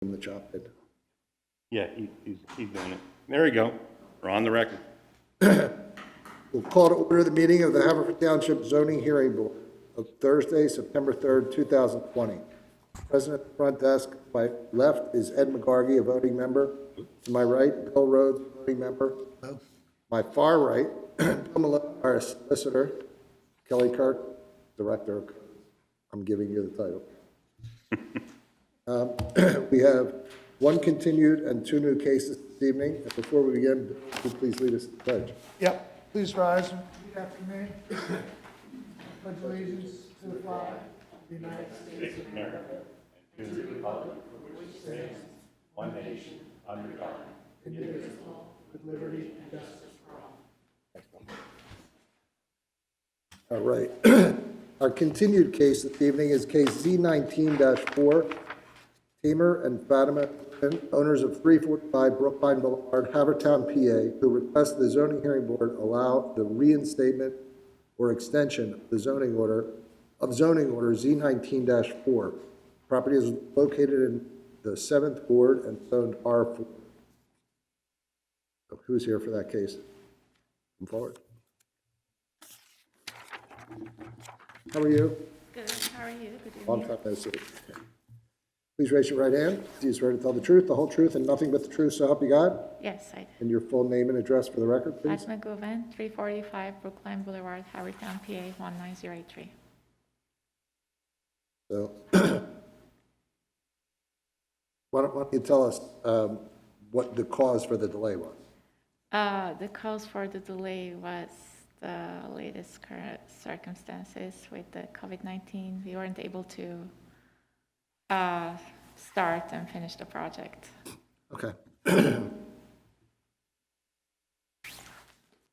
Him the chop did. Yeah, he's doing it. There we go. We're on the record. We'll call to order the meeting of the Haverford Township Zoning Hearing Board of Thursday, September 3rd, 2020. President of the front desk, to my left is Ed McGarvey, a voting member. To my right, Bill Rhodes, a voting member. My far right, Bill Malone, our solicitor. Kelly Kirk, director of, I'm giving you the title. We have one continued and two new cases this evening. And before we begin, Bill, would you please lead us to the pledge? Yep. Please rise and repeat after me. Pledge allegiance to the flag of the United States of America and to the republic for which stands one nation under God, indivisible, with liberty and justice for all. All right. Our continued case this evening is case Z19-4, Tamer and Fatima, owners of 345 Brookline Boulevard, Havertown, PA, who request the zoning hearing board allow the reinstatement or extension of the zoning order Z19-4. Property is located in the 7th Ward and zoned R4. So who's here for that case? Come forward. How are you? Good. How are you? Good Long evening. time no see. Please raise your right hand. Do you swear to tell the truth, the whole truth, and nothing but the truth, so help you God? Yes, I do. And your full name and address for the record, please? Fatima Govan, 345 Brookline Boulevard, Havertown, PA 19083. So, why don't you tell us what the cause for the delay was? The cause for the delay was the latest current circumstances with the COVID-19. We weren't able to start and finish the project. Okay.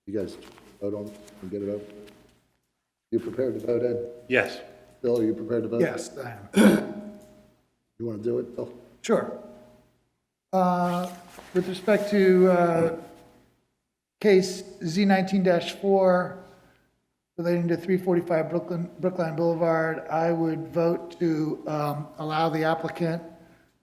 You guys vote on and get it over? You prepared to vote, Ed? Yes. Bill, are you prepared to vote? Yes, I am. You want to do it, Bill? Sure. With respect to case Z19-4 relating to 345 Brookline Boulevard, I would vote to allow the applicant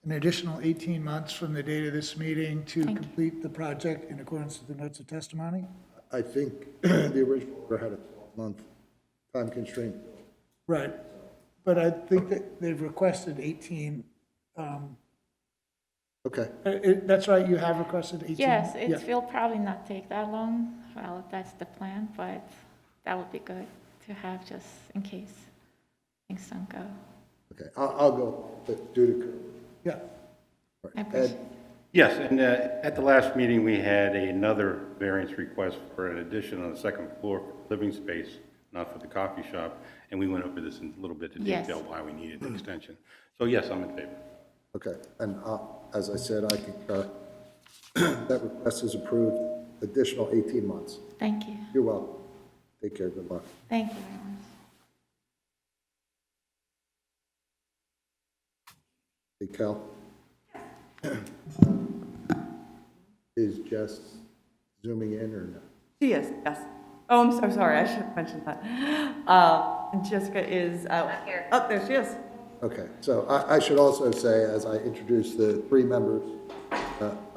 an additional 18 months from the date of this meeting to complete the project in accordance with the notes of testimony. I think the original order had a 12-month time constraint. Right. But I think that they've requested 18. Okay. That's right, you have requested 18? Yes, it Yeah. will probably not take that long. Well, that's the plan, but that would be good to have just in case things don't go. Okay, I'll go due to. Yeah. I appreciate Ed, Yes, and at the last meeting, we had another variance request for an addition on the second floor for living space, not for the coffee shop, and we went over this in a little bit of Yes. detail why we needed the extension. So yes, I'm in favor. okay, and as I said, I concur. That request is approved, additional 18 months. Thank you. You're welcome. Take care, good luck. Thank you very much. Hey, Cal? Is Jess zooming in or no? She is, yes. Oh, I'm so sorry, I should have mentioned that. Jessica is out. Here. Oh, there she is. Okay, so I should also say, as I introduce the three members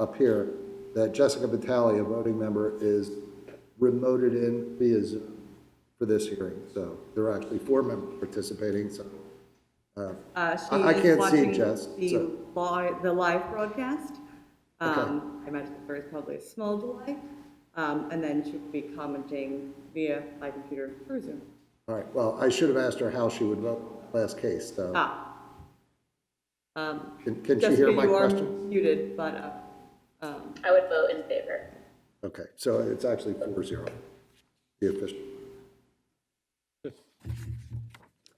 up here, that Jessica Vitale, a voting member, is remoted in via Zoom for this hearing. So there are actually 4 members participating, so I She can't is see watching Jess, the so- live broadcast. Okay. I imagine there is probably a small delay. And then she'll be commenting via my computer through Zoom. All right, well, I should have asked her how she would vote last case, so. Can she Jessica, hear my you are question? muted, but, I would vote in favor. Okay, so it's actually 4-0, the official.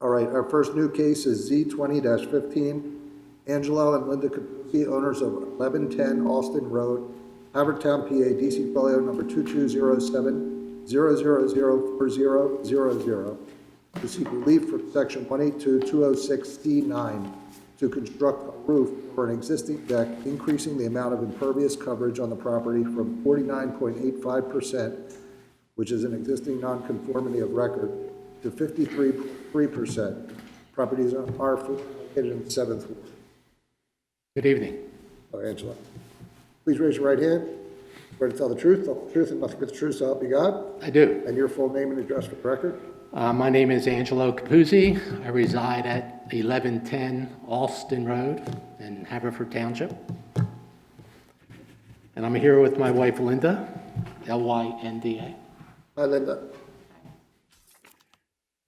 All right, our first new case is Z20-15, Angelo and Linda Capuzzi, owners of 1110 Austin Road, Havertown, PA, DC folio number 2207-0004000, to seek relief from section 182-206C9 to construct a roof for an existing deck, increasing the amount of impervious coverage on the property from 49.85%, which is an existing nonconformity of record, to 53.3%. Properties are located in the 7th Ward. Good evening. Oh, Angela. Please raise your right hand. Swear to tell the truth, and nothing but the truth, so help you God. I do. And your full name and address for the record. My name is Angelo Capuzzi. I reside at 1110 Alston Road in Haverford Township. And I'm here with my wife Linda, Lynda. Hi, Linda.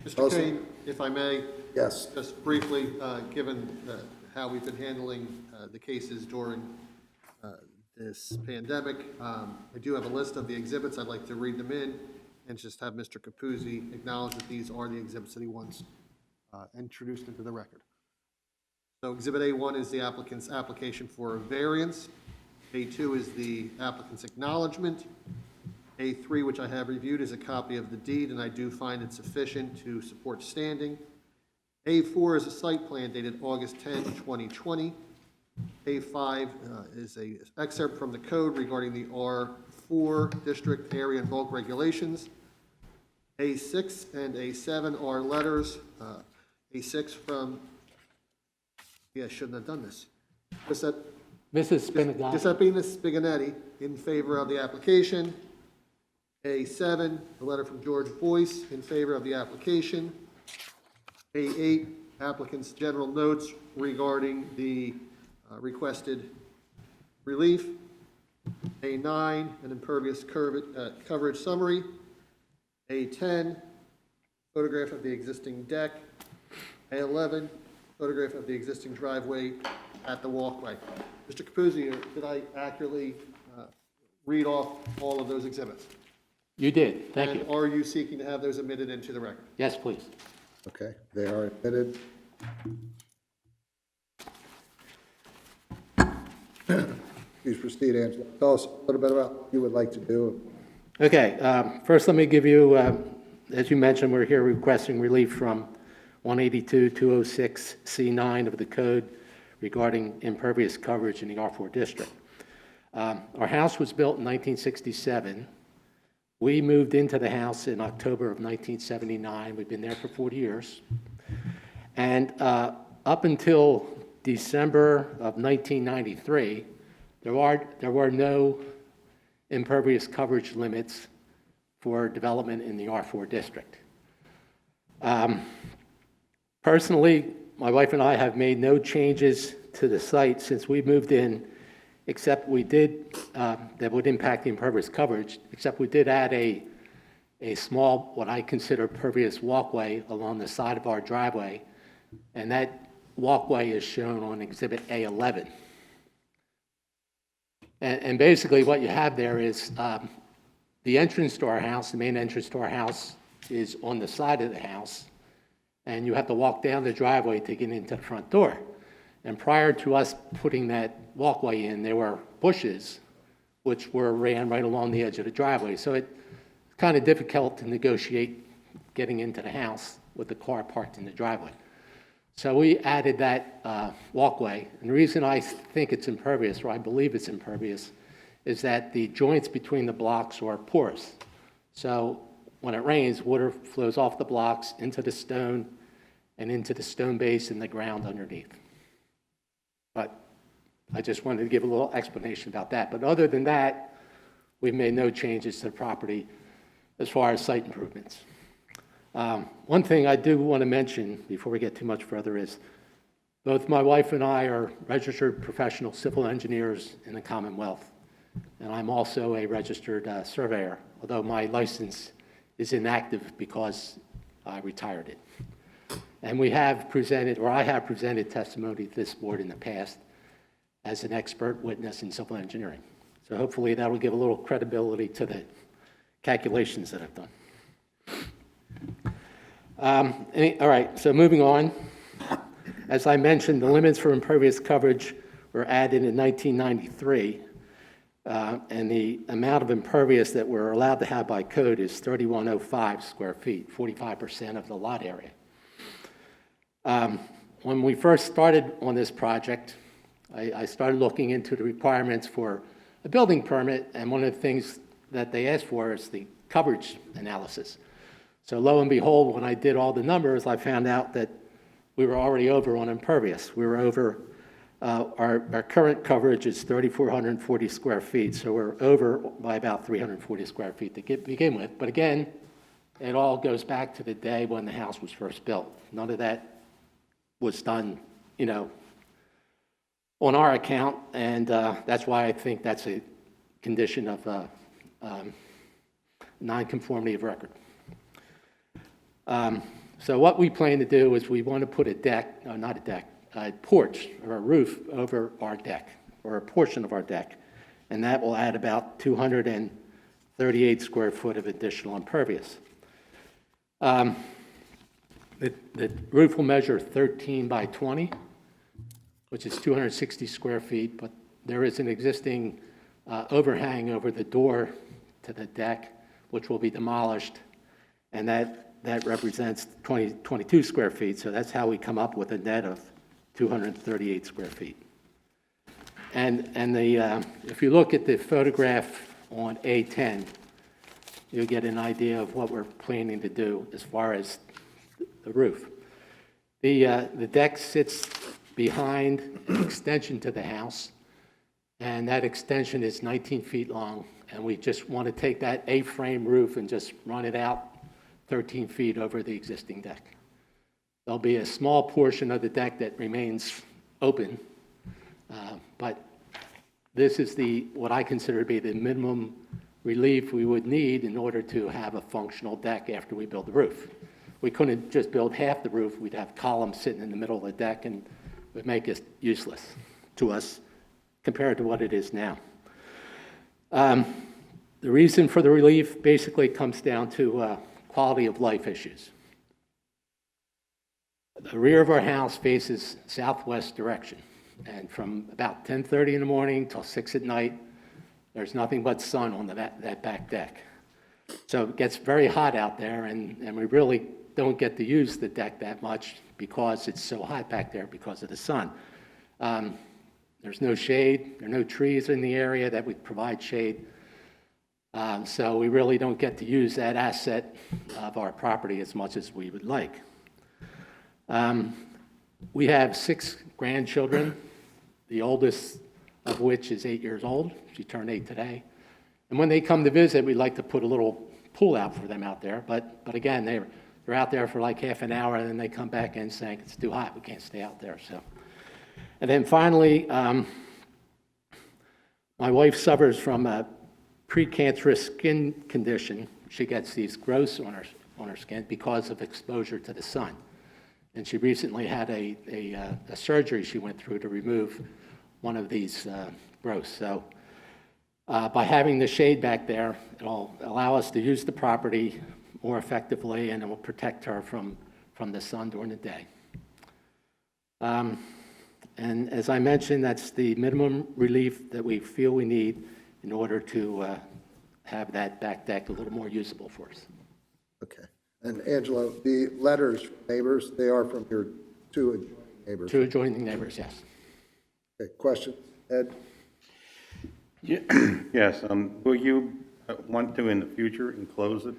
Mr. Kane, if I may, Yes. just briefly, given how we've been handling the cases during this pandemic, I do have a list of the exhibits. I'd like to read them in and just have Mr. Capuzzi acknowledge that these are the exhibits that he wants introduced into the record. So Exhibit A1 is the applicant's application for a variance. A2 is the applicant's acknowledgement. A3, which I have reviewed, is a copy of the deed, and I do find it sufficient to support standing. A4 is a site plan dated August 10, 2020. A5 is an excerpt from the code regarding the R4 district area and bulk regulations. A6 and A7 are letters. A6 from, I shouldn't have done this. Mrs. Spinagati. Giuseppina Spiganetti in favor of the application. A7, a letter from George Boyce in favor of the application. A8, applicant's general notes regarding the requested relief. A9, an impervious coverage summary. A10, photograph of the existing deck. A11, photograph of the existing driveway at the walkway. Mr. Capuzzi, did I accurately read off all of those exhibits? You did. Thank you. And are you seeking to have those admitted into the record? Yes, please. Okay, they are admitted. Please proceed, Angela. Tell us a little bit about what you would like to do. Okay, first let me give you, as you mentioned, we're here requesting relief from 182-206C9 of the code regarding impervious coverage in the R4 district. Our house was built in 1967. We moved into the house in October of 1979. We've been there for 40 years. And up until December of 1993, there were no impervious coverage limits for development in the R4 district. Personally, my wife and I have made no changes to the site since we moved in, except we did, that would impact the impervious coverage, except we did add a small, what I consider pervious walkway along the side of our driveway, and that walkway is shown on Exhibit A11. And basically what you have there is the entrance to our house, the main entrance to our house is on the side of the house, and you have to walk down the driveway to get into the front door. And prior to us putting that walkway in, there were bushes which ran right along the edge of the driveway. So it's kind of difficult to negotiate getting into the house with the car parked in the driveway. So we added that walkway. And the reason I think it's impervious, or I believe it's impervious, is that the joints between the blocks are porous. So when it rains, water flows off the blocks into the stone and into the stone base in the ground underneath. But I just wanted to give a little explanation about that. But other than that, we've made no changes to the property as far as site improvements. One thing I do want to mention before we get too much further is both my wife and I are registered professional civil engineers in the Commonwealth, and I'm also a registered surveyor, although my license is inactive because I retired it. And we have presented, or I have presented testimony to this board in the past as an expert witness in civil engineering. So hopefully that will give a little credibility to the calculations that I've done. All right, so moving on. As I mentioned, the limits for impervious coverage were added in 1993, and the amount of impervious that we're allowed to have by code is 3,105 square feet, 45% of the lot area. When we first started on this project, I started looking into the requirements for a building permit, and one of the things that they asked for is the coverage analysis. So lo and behold, when I did all the numbers, I found out that we were already over on impervious. We were over Our current coverage is 3,440 square feet, so we're over by about 340 square feet to begin with. But again, it all goes back to the day when the house was first built. None of that was done, on our account, and that's why I think that's a condition of nonconformity of record. So what we plan to do is we want to put a porch or a roof over our deck, or a portion of our deck, and that will add about 238 square foot of additional impervious. The roof will measure 13 by 20, which is 260 square feet, but there is an existing overhang over the door to the deck, which will be demolished, and that represents 22 square feet, so that's how we come up with a net of 238 square feet. And if you look at the photograph on A10, you'll get an idea of what we're planning to do as far as the roof. The deck sits behind an extension to the house, and that extension is 19 feet long, and we just want to take that A-frame roof and just run it out 13 feet over the existing deck. There'll be a small portion of the deck that remains open, but this is what I consider to be the minimum relief we would need in order to have a functional deck after we build the roof. We couldn't just build half the roof. We'd have columns sitting in the middle of the deck, and it would make it useless to us compared to what it is now. The reason for the relief basically comes down to quality of life issues. The rear of our house faces southwest direction, and from about 10:30 in the morning till 6 at night, there's nothing but sun on that back deck. So it gets very hot out there, and we really don't get to use the deck that much because it's so hot back there because of the sun. There's no shade, there are no trees in the area that would provide shade. So we really don't get to use that asset of our property as much as we would like. We have 6 grandchildren, the oldest of which is 8 years old. She turned 8 today. And when they come to visit, we'd like to put a little pool out for them out there. But again, they're out there for like half an hour, and then they come back in saying, it's too hot, we can't stay out there. So, and then finally, my wife suffers from a precancerous skin condition. She gets these growths on her skin because of exposure to the sun. And she recently had a surgery she went through to remove one of these growths. So by having the shade back there, it'll allow us to use the property more effectively, and it will protect her from the sun during the day. And as I mentioned, that's the minimum relief that we feel we need in order to have that back deck a little more usable for us. Okay. And Angela, the letters from neighbors, they are from your 2 adjoining neighbors? 2 adjoining neighbors, yes. Okay, questions? Ed? Yes, will you want to in the future enclose it?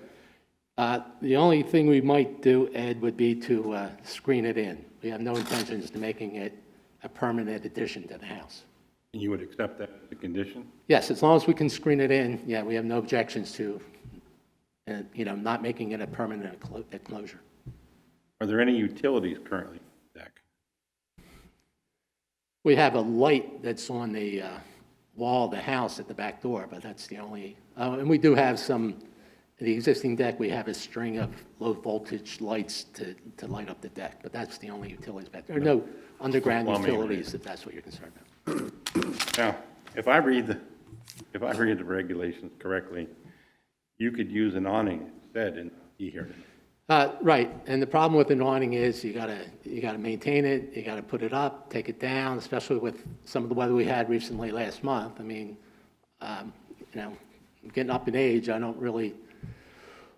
The only thing we might do, Ed, would be to screen it in. We have no intentions of making it a permanent addition to the house. And you would accept that as a condition? Yes, as long as we can screen it in, yeah, we have no objections to, not making it a permanent enclosure. Are there any utilities currently on the deck? We have a light that's on the wall of the house at the back door, but that's the only, and we do have the existing deck, we have a string of low voltage lights to light up the deck, but that's the only utilities back there. There are no underground utilities, if that's what you're concerned about. Now, if I read the regulations correctly, you could use an awning instead and be here. Right, and the problem with an awning is you gotta maintain it, you gotta put it up, take it down, especially with some of the weather we had recently last month. I mean, getting up in age, I don't really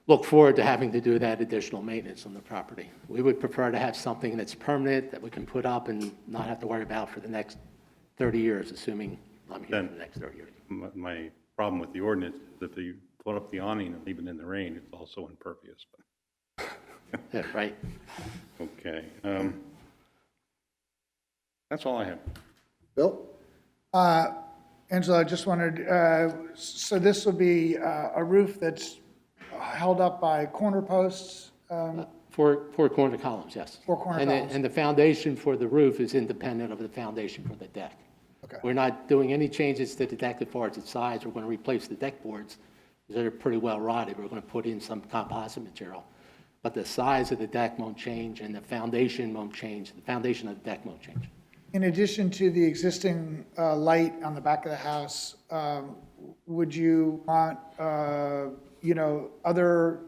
look forward to having to do that additional maintenance on the property. We would prefer to have something that's permanent that we can put up and not have to worry about for the next 30 years, assuming I'm here for the next 30 years. My problem with the ordinance is if you put up the awning and leave it in the rain, it's also impervious. Yeah, right. Okay. That's all I have. Bill? Angela, I just wondered, so this will be a roof that's held up by corner posts? Four corner columns, yes. Four corner And columns. And the foundation for the roof is independent of the foundation for the deck. Okay. We're not doing any changes to the deck as far as its size. We're going to replace the deck boards that are pretty well rotted. We're going to put in some composite material. But the size of the deck won't change and the foundation won't change. The foundation of the deck won't change. In addition to the existing light on the back of the house, would you want, other,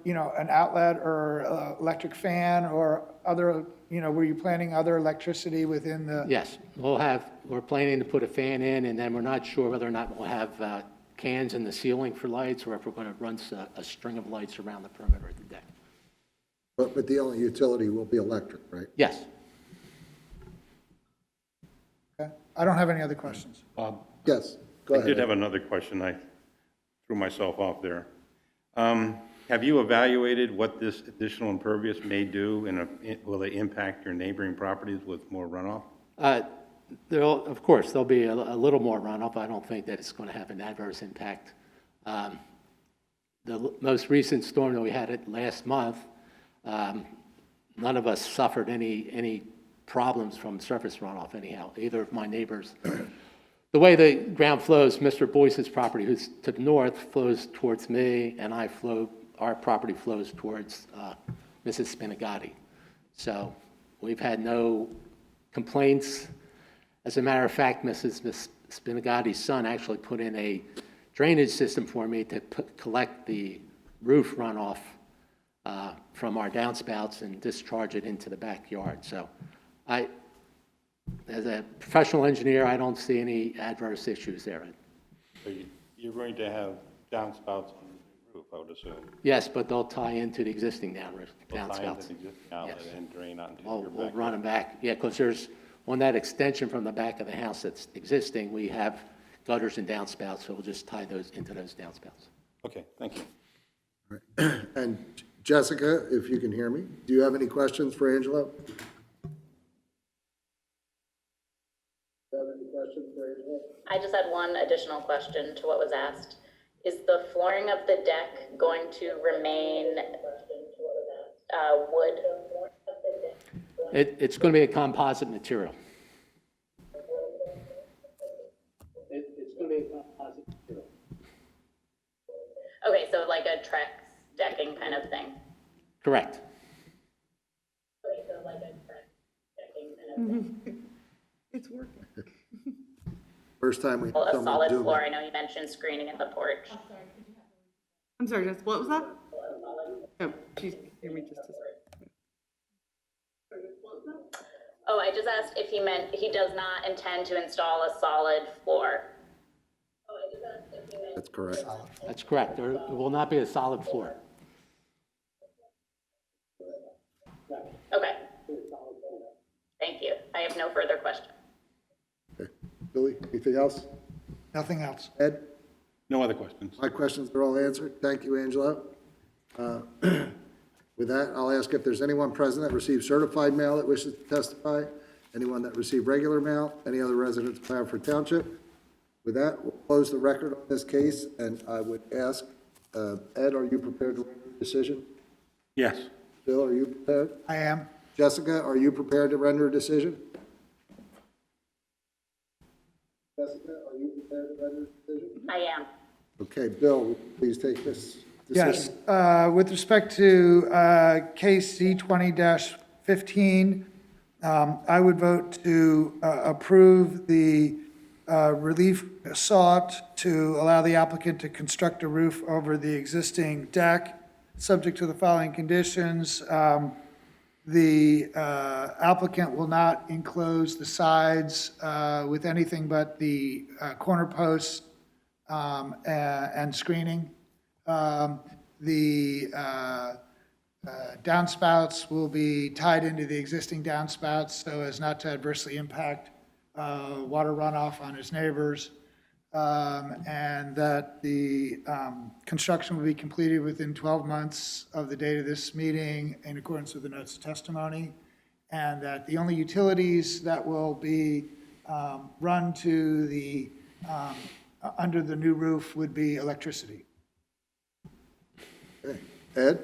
an outlet or electric fan or other, were you planning other electricity within the? Yes, we're planning to put a fan in, and then we're not sure whether or not we'll have cans in the ceiling for lights, or if we're going to run a string of lights around the perimeter of the deck. But the only utility will be electric, right? Yes. Okay. I don't have any other questions. Bob? Yes, go I ahead. did have another question. I threw myself off there. Have you evaluated what this additional impervious may do, and will it impact your neighboring properties with more runoff? Of course, there'll be a little more runoff. I don't think that it's going to have an adverse impact. The most recent storm that we had it last month, none of us suffered any problems from surface runoff anyhow, either of my neighbors. The way the ground flows, Mr. Boyce's property, who's to the north, flows towards me, and our property flows towards Mrs. Spinagati. So we've had no complaints. As a matter of fact, Mrs. Spinagati's son actually put in a drainage system for me to collect the roof runoff from our downspouts and discharge it into the backyard. So as a professional engineer, I don't see any adverse issues there. So you're going to have downspouts on the roof, I would assume? Yes, but they'll tie into the existing They'll tie into downspouts. the existing outlet Yes. and drain onto We'll your we'll back. run them back, yeah, because there's, on that extension from the back of the house that's existing, we have gutters and downspouts, so we'll just tie those into those downspouts. Okay, thank you. And Jessica, if you can hear me, do you have any questions for Angelo? I just had one additional question to what was asked. Is the flooring of the deck going to remain wood? It's going to be a composite material. It's going to be a composite material. Okay, so like a Trex decking kind of thing? Correct. Okay, so like a Trex decking kind of thing? It's working. First time we have Well, a someone solid do floor, I it. know you mentioned screening in the porch. I'm sorry, Jess, what was that? Oh, geez, give me just a second. Oh, I just asked if he meant he does not intend to install a solid floor. Oh, I just asked if he meant. That's correct. That's correct. There will not be a solid floor. Okay. Thank you. I have no further questions. Okay. Billy, anything else? Nothing else. Ed? No other questions? My questions are all answered. Thank you, Angelo. With that, I'll ask if there's anyone present that received certified mail that wishes to testify, anyone that received regular mail, any other residents of Haverford Township. With that, we'll close the record on this case, and I would ask, Ed, are you prepared to render a decision? Yes. Bill, are you prepared? I am. Jessica, are you prepared to render a decision? Jessica, are you prepared to render a decision? I am. Okay, Bill, would you please take this Yes, decision? with respect to case Z20-15, I would vote to approve the relief sought to allow the applicant to construct a roof over the existing deck, subject to the following conditions. The applicant will not enclose the sides with anything but the corner posts and screening. The downspouts will be tied into the existing downspouts so as not to adversely impact water runoff on his neighbors, and that the construction will be completed within 12 months of the date of this meeting in accordance with the notes of testimony, and that the only utilities that will be run to the, under the new roof would be electricity. Okay. Ed,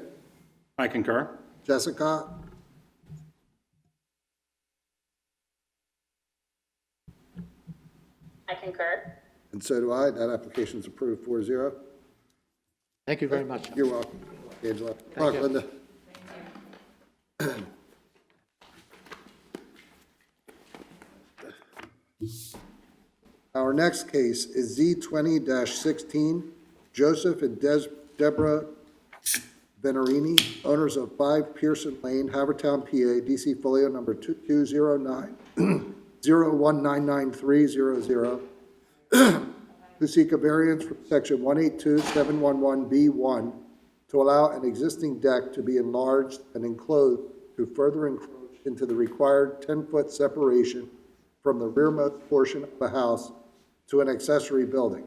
I concur. Jessica, I concur. and so do I. That application is approved 4-0. Thank you very much. You're welcome, Angela. Mark, you. Linda. Our next case is Z20-16, Joseph and Deborah Venerini, owners of 5 Pearson Lane, Havertown, PA, DC folio number 2209 0199300, who seek a variance from section 182-711B1 to allow an existing deck to be enlarged and enclosed to further encroach into the required 10-foot separation from the rearmost portion of the house to an accessory building,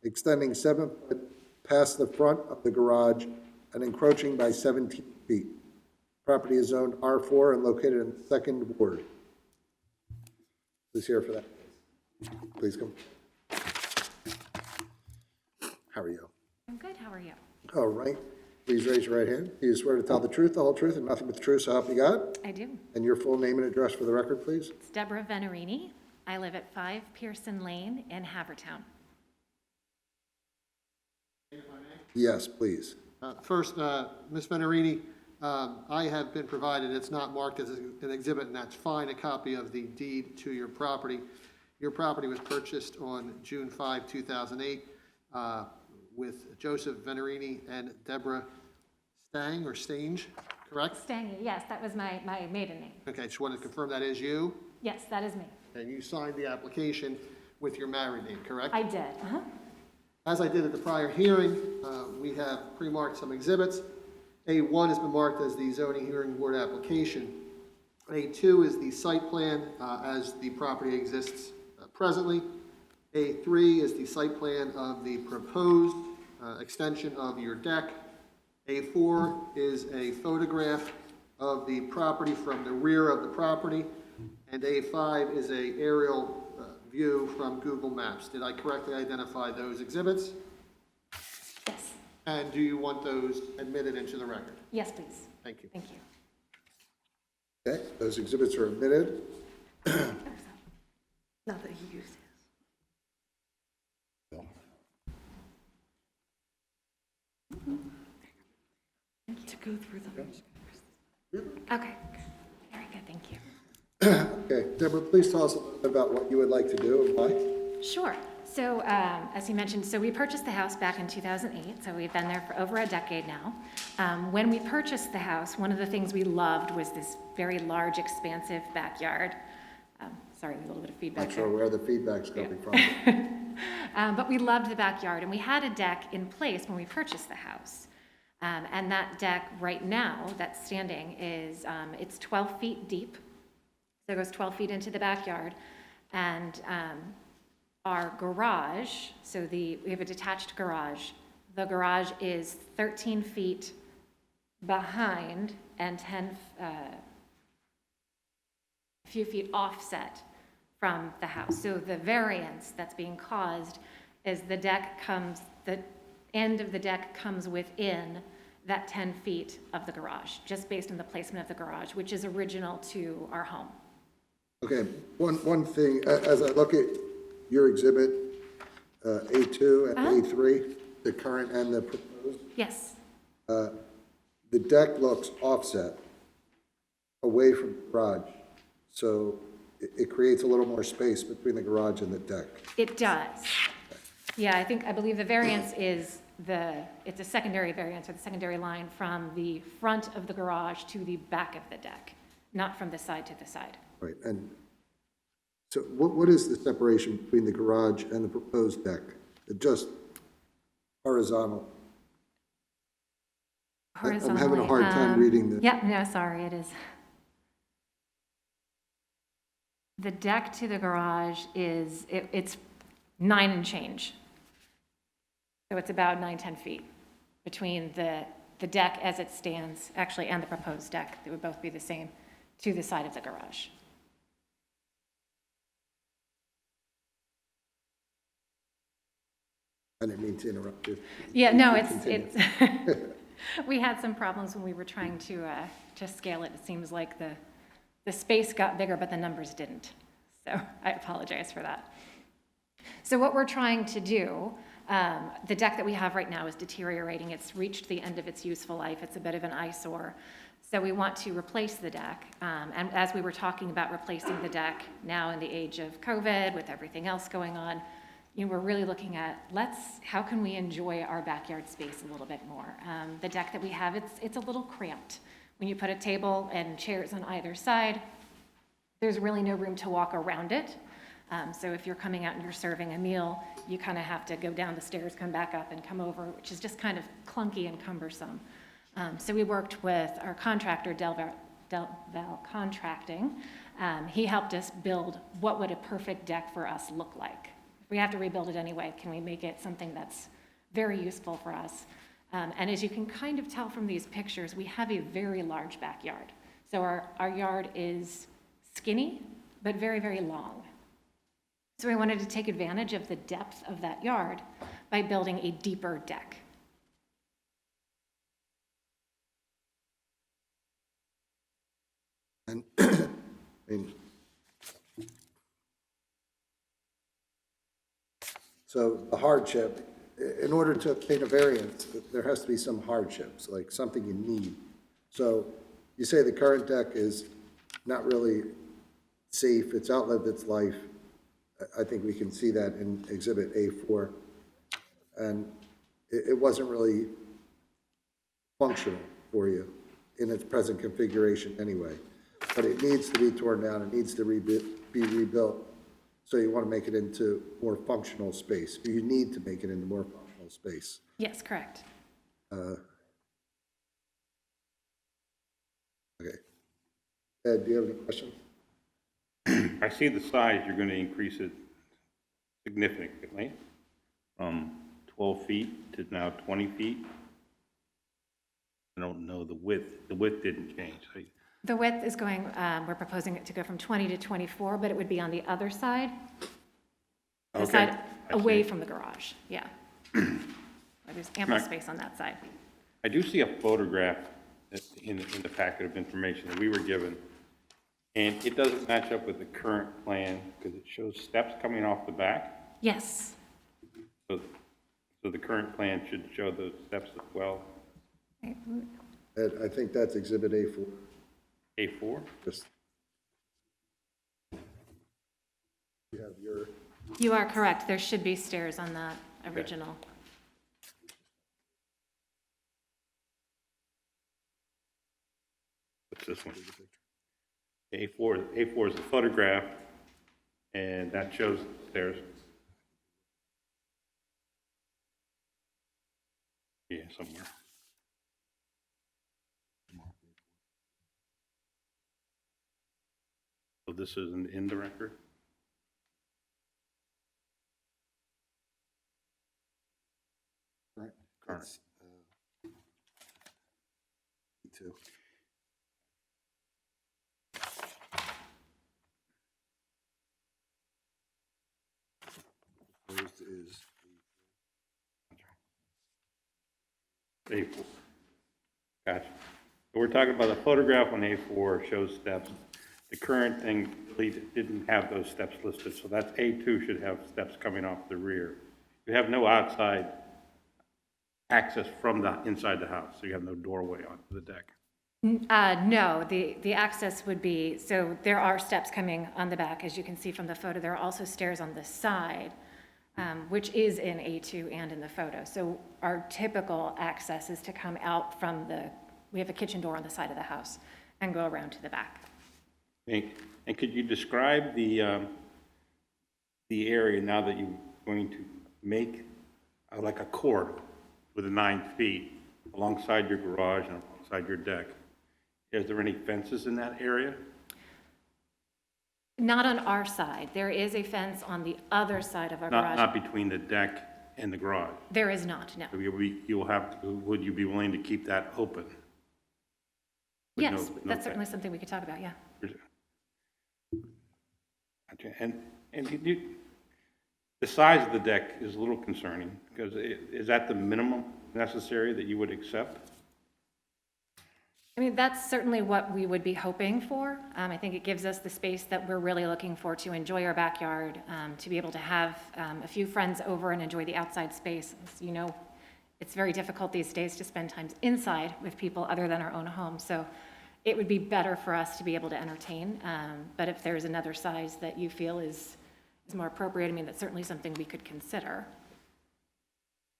extending 7 foot past the front of the garage and encroaching by 17 feet. Property is zoned R4 and located in the 2nd Ward. Who's here for that? Please come. How are you? I'm good, how are you? All right. Please raise your right hand. Do you swear to tell the truth, the whole truth, and nothing but the truth, so help you God? I do. And your full name and address for the record, please? It's Deborah Venerini. I live at 5 Pearson Lane in Havertown. Yes, please. First, Ms. Venerini, I have been provided, it's not marked as an exhibit, and that's fine, a copy of the deed to your property. Your property was purchased on June 5, 2008, with Joseph Venerini and Deborah Stang, or Stange, correct? Stange, yes, that was my maiden name. Okay, just wanted to confirm that is you, Yes, that is me. and you signed the application with your married name, correct? I did, As I did at the prior hearing, we have pre-marked some exhibits. A1 has been marked as the zoning hearing board application. A2 is the site plan as the property exists presently. A3 is the site plan of the proposed extension of your deck. A4 is a photograph of the property from the rear of the property. And A5 is a aerial view from Google Maps. Did I correctly identify those exhibits? yes. And do you want those admitted into the record? Yes, please. Thank you. Thank you. Okay, those exhibits are admitted. Not that he used his. To go through them. Okay, very good, thank you. Okay, Deborah, please tell us a little bit about what you would like to do and why. Sure. So, as you mentioned, so we purchased the house back in 2008, so we've been there for over a decade now. When we purchased the house, one of the things we loved was this very large, expansive backyard. Sorry, a little bit of feedback Not there. sure where the feedback's coming from. But we loved the backyard, and we had a deck in place when we purchased the house. And that deck right now that's standing is, it's 12 feet deep. So it goes 12 feet into the backyard. And our garage, so we have a detached garage. The garage is 13 feet behind and a few feet offset from the house. So the variance that's being caused is the end of the deck comes within that 10 feet of the garage, just based on the placement of the garage, which is original to our home. Okay, one thing, as I look at your exhibit, A2 and A3, the current and the proposed, Yes, the deck looks offset away from the garage. So it creates a little more space between the garage and the deck. it does. Yeah, I believe the variance is it's a secondary variance, or the secondary line from the front of the garage to the back of the deck, not from the side to the side. Right, and so what is the separation between the garage and the proposed deck? Just horizontal? I'm having a hard time reading this. Yep, no, sorry, it is. The deck to the garage it's 9 and change. So it's about 9-10 feet between the deck as it stands, actually, and the proposed deck. They would both be the same to the side of the garage. I didn't mean to interrupt you. Yeah, no, Continue. it's, we had some problems when we were trying to scale it. It seems like the space got bigger, but the numbers didn't. So I apologize for that. So what we're trying to do, the deck that we have right now is deteriorating. It's reached the end of its useful life. It's a bit of an eyesore. So we want to replace the deck. And as we were talking about replacing the deck now in the age of COVID with everything else going on, you know, we're really looking at how can we enjoy our backyard space a little bit more? The deck that we have, it's a little cramped. When you put a table and chairs on either side, there's really no room to walk around it. So if you're coming out and you're serving a meal, you kind of have to go down the stairs, come back up and come over, which is just kind of clunky and cumbersome. So we worked with our contractor, Del Val Contracting. He helped us build what would a perfect deck for us look like. If we have to rebuild it anyway, can we make it something that's very useful for us? And as you can kind of tell from these pictures, we have a very large backyard. So our yard is skinny, but very, very long. So we wanted to take advantage of the depth of that yard by building a deeper deck. And, I mean, so the hardship, in order to obtain a variance, there has to be some hardships, like something you need. So you say the current deck is not really safe, it's outlived its life. I think we can see that in Exhibit A4. And it wasn't really functional for you in its present configuration anyway. But it needs to be torn down, it needs to be rebuilt. So you want to make it into more functional space. You need to make it into more functional space. Yes, correct. Okay. Ed, do you have any questions? I see the size, you're going to increase it significantly, from 12 feet to now 20 feet. I don't know the width. The width didn't change. The width is going, we're proposing it to go from 20 to 24, but it would be on the other side. The Okay, side I away see. from the garage, yeah. Where there's ample Right. space on that side. I do see a photograph in the packet of information that we were given, and it doesn't match up with the current plan because it shows steps coming off the back. Yes, So the current plan should show those steps as well. Ed, I think that's Exhibit A4. A4? Just. You have your, you are correct. There should be stairs on that original. What's this one? A4 is a photograph, and that shows stairs. Yeah, somewhere. So this isn't in the record? right? Current. That's, E2. Proposed is A4. Gotcha. So we're talking about a photograph on A4 shows steps. The current thing really didn't have those steps listed, so that's A2 should have steps coming off the rear. You have no outside access from the inside the house, so you have no doorway onto the deck. No, the access would be, so there are steps coming on the back, as you can see from the photo. There are also stairs on the side, which is in A2 and in the photo. So our typical access is to come out from we have a kitchen door on the side of the house and go around to the back. And could you describe the area now that you're going to make like a corridor with the 9 feet alongside your garage and alongside your deck? Is there any fences in that area? Not on our side. There is a fence on the other side of our garage. Not between the deck and the garage? There is not, no. So would you be willing to keep that open? With Yes, no that's certainly something we could talk about, yeah. Okay, and The size of the deck is a little concerning, because is that the minimum necessary that you would accept? I mean, that's certainly what we would be hoping for. I think it gives us the space that we're really looking for to enjoy our backyard, to be able to have a few friends over and enjoy the outside space. As you know, it's very difficult these days to spend time inside with people other than our own home. So it would be better for us to be able to entertain. But if there's another size that you feel is more appropriate, I mean, that's certainly something we could consider.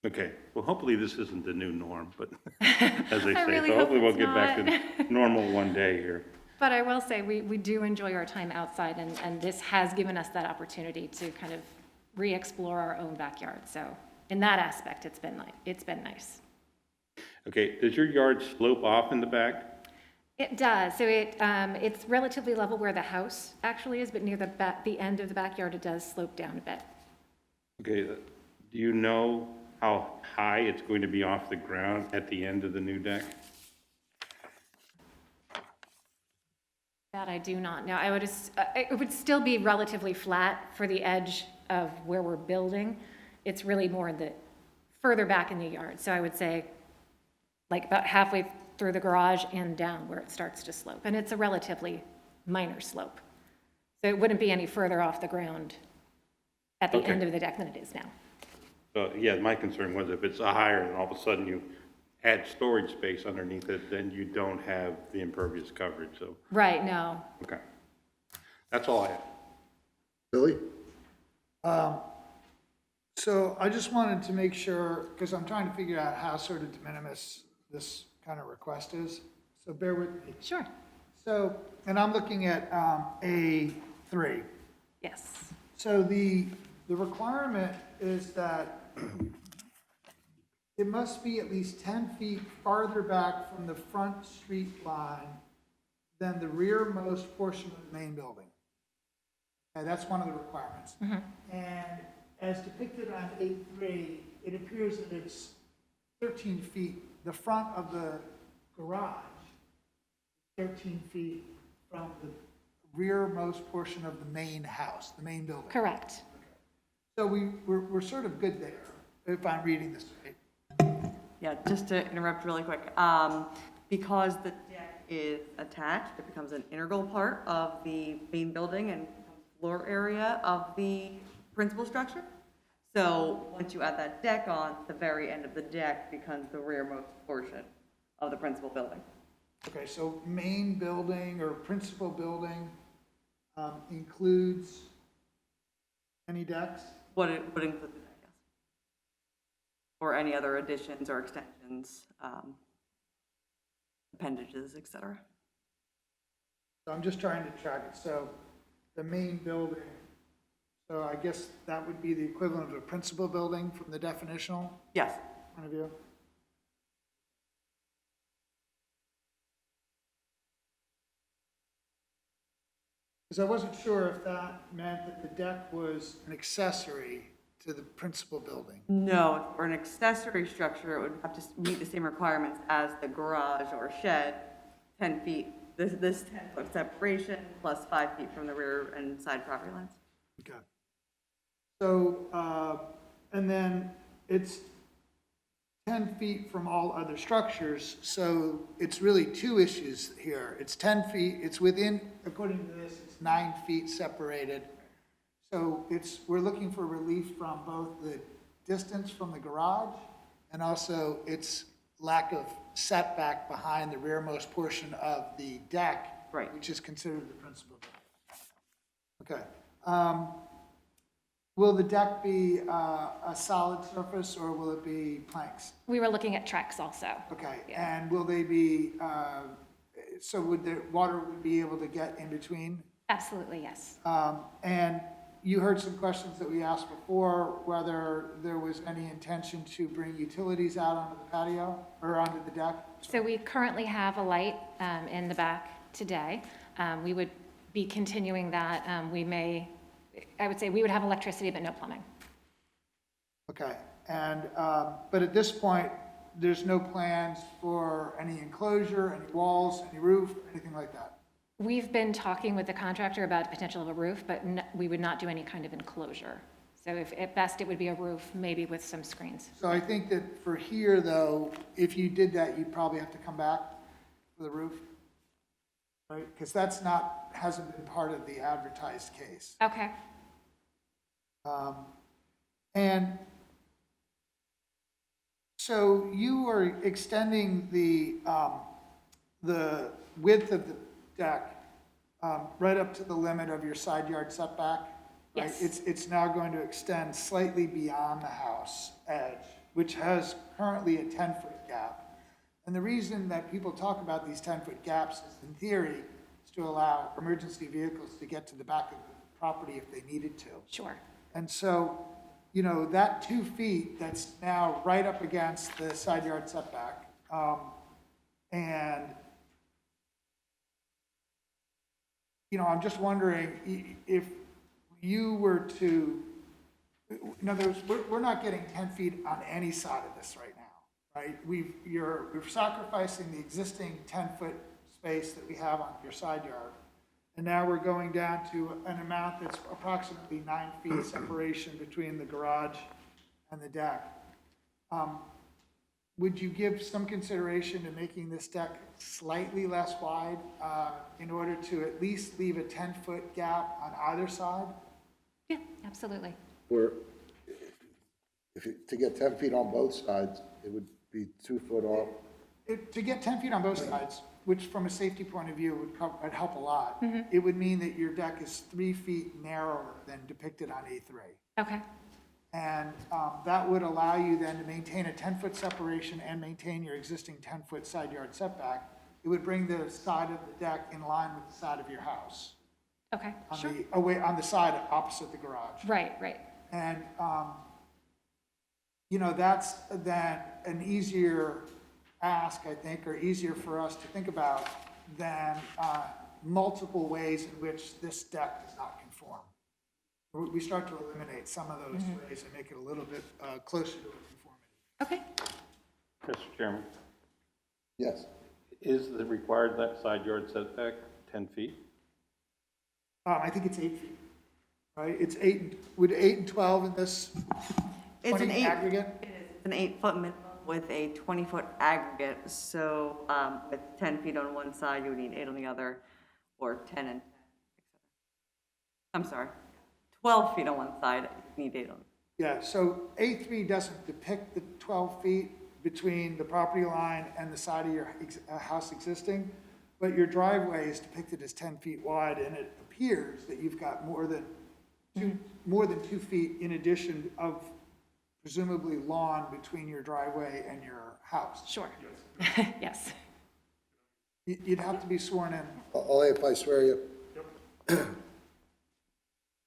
Okay, well, hopefully this isn't the new norm, but as they say, really so hope hopefully we'll it's get back not. to normal one day here. But I will say, we do enjoy our time outside, and this has given us that opportunity to kind of re-explore our own backyard. So in that aspect, it's been nice. Okay, does your yard slope off in the back? It does. So it's relatively level where the house actually is, but near the end of the backyard, it does slope down a bit. Okay, do you know how high it's going to be off the ground at the end of the new deck? That I do not know. It would still be relatively flat for the edge of where we're building. It's really more further back in the yard. So I would say like about halfway through the garage and down where it starts to slope. And it's a relatively minor slope. So it wouldn't be any further off the ground at the Okay. end of the deck than it is now. So, yeah, my concern was if it's higher and all of a sudden you add storage space underneath it, then you don't have the impervious coverage, so, Right, no. okay. That's all I have. Billy? So I just wanted to make sure, because I'm trying to figure out how sort of de minimis this kind of request is, so bear with me. Sure. So, and I'm looking at A3. Yes. So the requirement is that it must be at least 10 feet farther back from the front street line than the rearmost portion of the main building. Okay, that's one of the requirements. And as depicted on A3, it appears that it's 13 feet, the front of the garage, 13 feet from the rearmost portion of the main house, the main building. Correct. So we're sort of good there, if I'm reading this right. Yeah, just to interrupt really quick, because the deck is attached, it becomes an integral part of the main building and floor area of the principal structure. So once you add that deck on, the very end of the deck becomes the rearmost portion of the principal building. Okay, so main building or principal building includes any decks? Would include the deck, yes. Or any other additions or extensions, appendages, et cetera. So I'm just trying to track it. So the main building, so I guess that would be the equivalent of a principal building from the definitional Yes. point of view? Because I wasn't sure if that meant that the deck was an accessory to the principal building. No, for an accessory structure, it would have to meet the same requirements as the garage or shed, 10 feet, this 10-foot separation plus 5 feet from the rear and side property lines. Okay. So, and then it's 10 feet from all other structures, so it's really two issues here. It's 10 feet, it's within, according to this, it's 9 feet separated. So we're looking for relief from both the distance from the garage and also its lack of setback behind the rearmost portion of the deck. Right. Which is considered the principal building. Okay. Will the deck be a solid surface or will it be planks? We were looking at tracks also. Okay, Yeah. and will they be, so would the water be able to get in between? Absolutely, yes. And you heard some questions that we asked before, whether there was any intention to bring utilities out onto the patio or onto the deck? So we currently have a light in the back today. We would be continuing that. I would say we would have electricity, but no plumbing. Okay, and, but at this point, there's no plans for any enclosure, any walls, any roof, anything like that? We've been talking with the contractor about the potential of a roof, but we would not do any kind of enclosure. So if, at best, it would be a roof, maybe with some screens. So I think that for here, though, if you did that, you'd probably have to come back for the roof, right? Because that's not, hasn't been part of the advertised case. Okay, And so you are extending the width of the deck right up to the limit of your side yard setback? Right? Yes. It's now going to extend slightly beyond the house edge, which has currently a 10-foot gap. And the reason that people talk about these 10-foot gaps is, in theory, is to allow emergency vehicles to get to the back of the property if they needed to. sure. And so, you know, that 2 feet that's now right up against the side yard setback, and, you know, I'm just wondering if you were to, in other words, we're not getting 10 feet on any side of this right now, right? We're sacrificing the existing 10-foot space that we have on your side yard. And now we're going down to an amount that's approximately 9 feet separation between the garage and the deck. Would you give some consideration to making this deck slightly less wide in order to at least leave a 10-foot gap on either side? Yeah, absolutely. Or to get 10 feet on both sides, it would be 2 foot off. To get 10 feet on both sides, which from a safety point of view would help a lot, it would mean that your deck is 3 feet narrower than depicted on A3. Okay, And that would allow you then to maintain a 10-foot separation and maintain your existing 10-foot side yard setback. It would bring the side of the deck in line with the side of your house, okay, sure. on the side opposite the garage. Right, right. And, you know, that's then an easier ask, I think, or easier for us to think about than multiple ways in which this deck does not conform. We start to eliminate some of those ways and make it a little bit closer to a conformity. Okay, Mr. Chairman, Yes. is the required that side yard setback 10 feet? I think it's 8 feet, right? It's 8, would 8 and 12 in this It's an 20 8. aggregate? It's an 8-foot minimum with a 20-foot aggregate, so with 10 feet on one side, you would need 8 on the other, or 10 and, I'm sorry, 12 feet on one side, you need 8 on. Yeah, so A3 doesn't depict the 12 feet between the property line and the side of your house existing, but your driveway is depicted as 10 feet wide, and it appears that you've got more than 2 feet in addition of presumably lawn between your driveway and your house. sure. Yes. You'd have to be sworn in. Only if I swear you.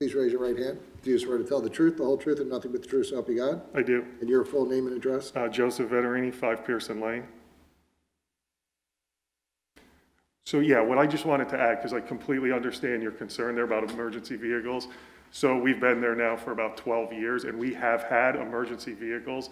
Please raise your right hand. Do you swear to tell the truth, the whole truth, and nothing but the truth, so help you God? I do. And your full name and address? Joseph Vetterini, 5 Pearson Lane. So yeah, what I just wanted to add, because I completely understand your concern there about emergency vehicles. So we've been there now for about 12 years, and we have had emergency vehicles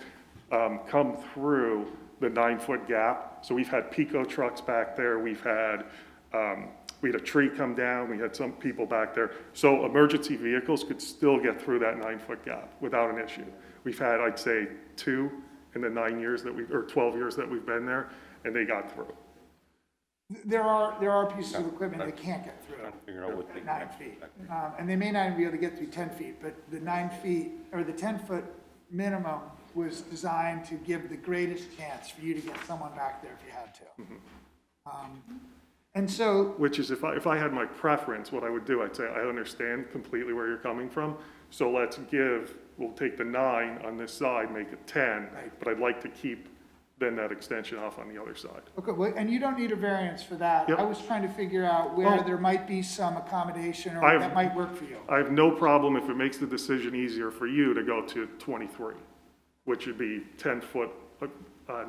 come through the 9-foot gap. So we've had Pico trucks back there. We had a tree come down. We had some people back there. So emergency vehicles could still get through that 9-foot gap without an issue. We've had, I'd say, 2 in the 9 years that or 12 years that we've been there, and they got through. There are pieces of equipment that can't get through Figure out what they at 9 feet. And they may not even be able to get through 10 feet, but the 9 feet, or the 10-foot minimum was designed to give the greatest chance for you to get someone back there if you had to. And so, Which is, if I had my preference, what I would do, I'd say, I understand completely where you're coming from. So we'll take the 9 on this side, make it 10, but I'd like to keep then that extension off on the other side. okay, well, and you don't need a variance for that. Yep. I was trying to figure out where Oh. there might be some accommodation or I've- that might work for you. I have no problem if it makes the decision easier for you to go to 23, which would be 10 foot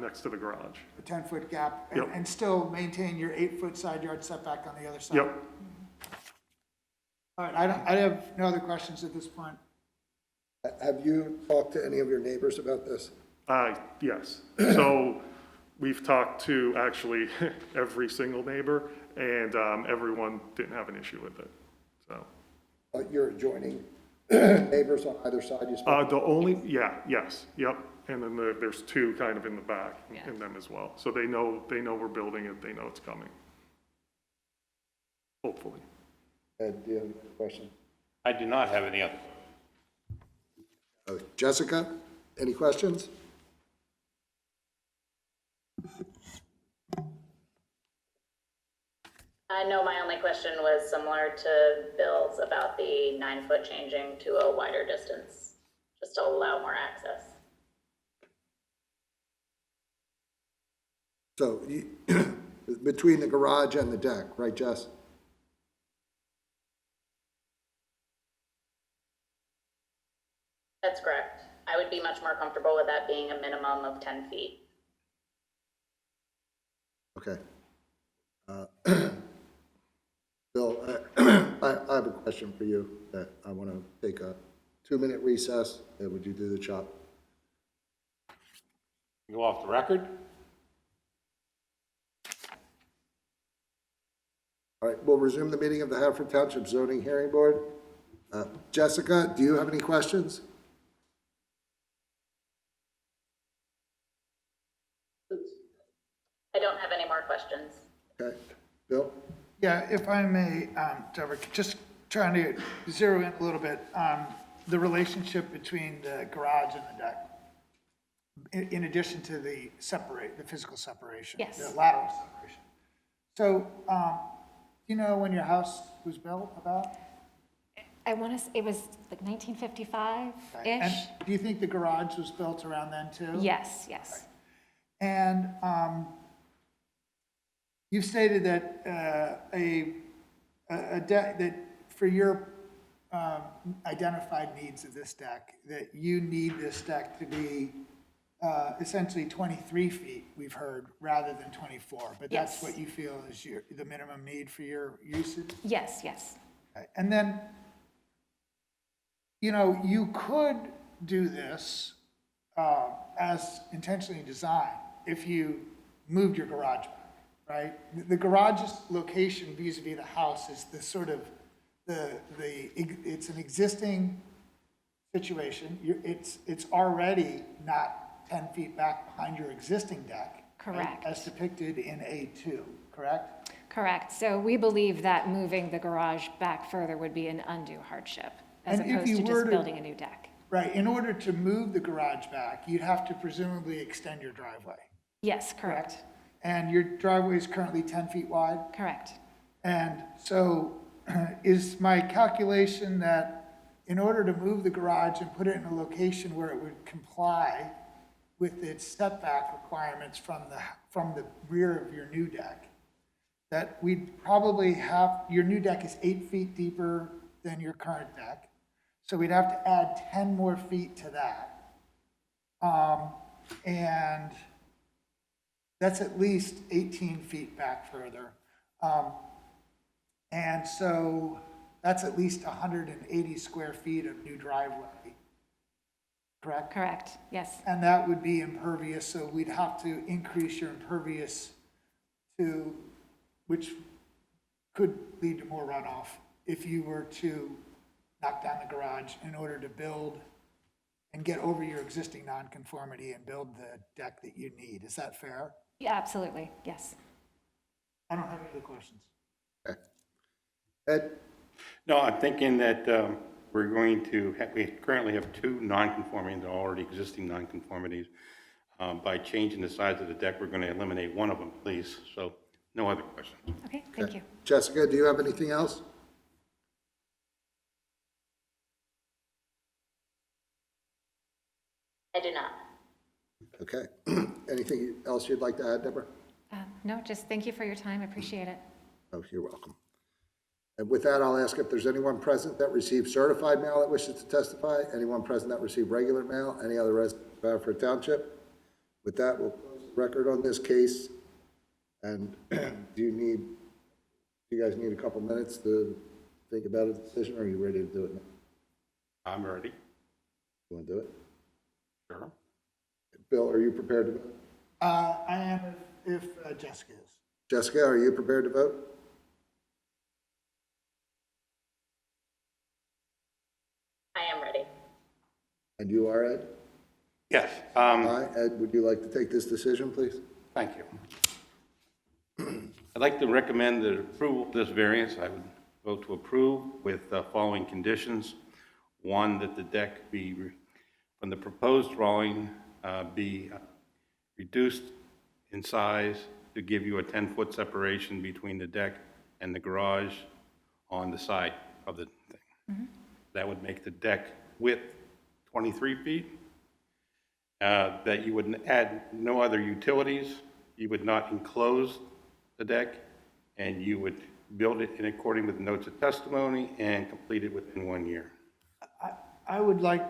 next to the garage. A 10-foot gap, Yep. and still maintain your 8-foot side yard setback on the other side. Yep. All right, I have no other questions at this point. Have you talked to any of your neighbors about this? Yes. So we've talked to actually every single neighbor, and everyone didn't have an issue with it, so. You're adjoining neighbors on either side you spoke? Yes, yep. And then there's two kind of in the back Yeah. in them as well. So they know we're building it, they know it's coming. Hopefully. Ed, do you have any questions? I do not have any other. Jessica, any questions? I know my only question was similar to Bill's about the 9-foot changing to a wider distance, just to allow more access. So between the garage and the deck, right, Jess? That's correct. I would be much more comfortable with that being a minimum of 10 feet. Okay. Bill, I have a question for you that I want to take a 2-minute recess. Would you do the chop? Go off the record? All right, we'll resume the meeting of the Haverford Township Zoning Hearing Board. Jessica, do you have any questions? I don't have any more questions. Okay, Bill? Yeah, if I may, Deborah, just trying to zero in a little bit on the relationship between the garage and the deck, in addition to the physical separation. Yes. The lateral separation. So, you know when your house was built about? I want to, it was like 1955-ish? And do you think the garage was built around then too? Yes, yes. And you've stated that a deck, that for your identified needs of this deck, that you need this deck to be essentially 23 feet, we've heard, rather than 24. But that's Yes. what you feel is the minimum need for your usage? Yes, yes. Okay. And then, you know, you could do this as intentionally designed if you moved your garage back, right? The garage's location vis-a-vis the house is the sort of, it's an existing situation. It's already not 10 feet back behind your existing deck. right? Correct. As depicted in A2, correct? Correct. So we believe that moving the garage back further would be an undue hardship, as And if opposed you to were just to- building a new deck. Right, in order to move the garage back, you'd have to presumably extend your driveway. Yes, correct. And your driveway is currently 10 feet wide? Correct. And so is my calculation that in order to move the garage and put it in a location where it would comply with its setback requirements from the rear of your new deck, that we'd probably have, your new deck is 8 feet deeper than your current deck, so we'd have to add 10 more feet to that. And that's at least 18 feet back further. And so that's at least 180 square feet of new driveway, correct? Correct, yes. And that would be impervious, so we'd have to increase your impervious to, which could lead to more runoff if you were to knock down the garage in order to build and get over your existing nonconformity and build the deck that you need. Is that fair? Yeah, absolutely, yes. I don't have any other questions. Okay. Ed? No, I'm thinking that we're going to, we currently have two non-conforming, they're already existing non-conformities. By changing the size of the deck, we're going to eliminate one of them, please. So no other questions. Okay, thank you. Jessica, do you have anything else? I do not. Okay. Anything else you'd like to add, Deborah? No, just thank you for your time, I appreciate it. Oh, you're welcome. And with that, I'll ask if there's anyone present that received certified mail that wishes to testify, anyone present that received regular mail, any other resident of Haverford Township. With that, we'll close the record on this case. And do you guys need a couple minutes to think about a decision, or are you ready to do it now? I'm ready. You want to do it? Sure. Bill, are you prepared to vote? I am if Jessica is. Jessica, are you prepared to vote? I And you are Ed? Yes, Aye. Ed, would you like to take this decision, please? thank you. I'd like to recommend the approval of this variance. I would vote to approve with the following conditions. One, that the deck be, from the proposed drawing, be reduced in size to give you a 10-foot separation between the deck and the garage on the side of the thing. That would make the deck width 23 feet. That you would add no other utilities, you would not enclose the deck, and you would build it in accordance with notes of testimony and complete it within 1 year. I would like,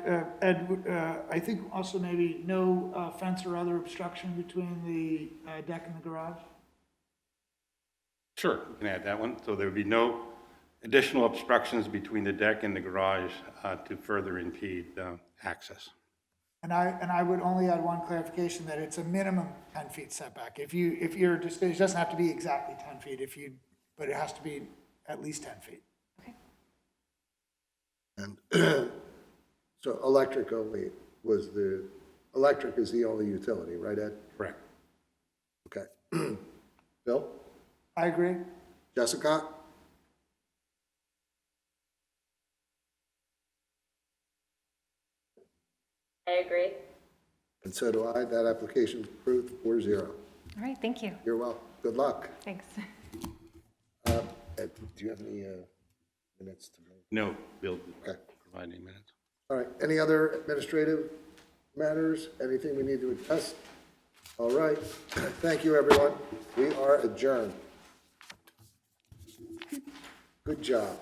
Ed, I think also maybe no fence or other obstruction between the deck and the garage. Sure, you can add that one. So there would be no additional obstructions between the deck and the garage to further impede access. And I would only add one clarification, that it's a minimum 10 feet setback. If you're just, it doesn't have to be exactly 10 feet but it has to be at least 10 feet. And so electric only electric is the only utility, right, Ed? Correct. Okay. Bill? I agree. Jessica? I agree. And so do I. That application is approved 4-0. All right, thank you. You're welcome. Good luck. Thanks. Ed, do you have any minutes to make? No, Bill, Okay. provide any minutes. All right. Any other administrative matters? Anything we need to address? All right. Thank you, everyone. We are adjourned. Good job.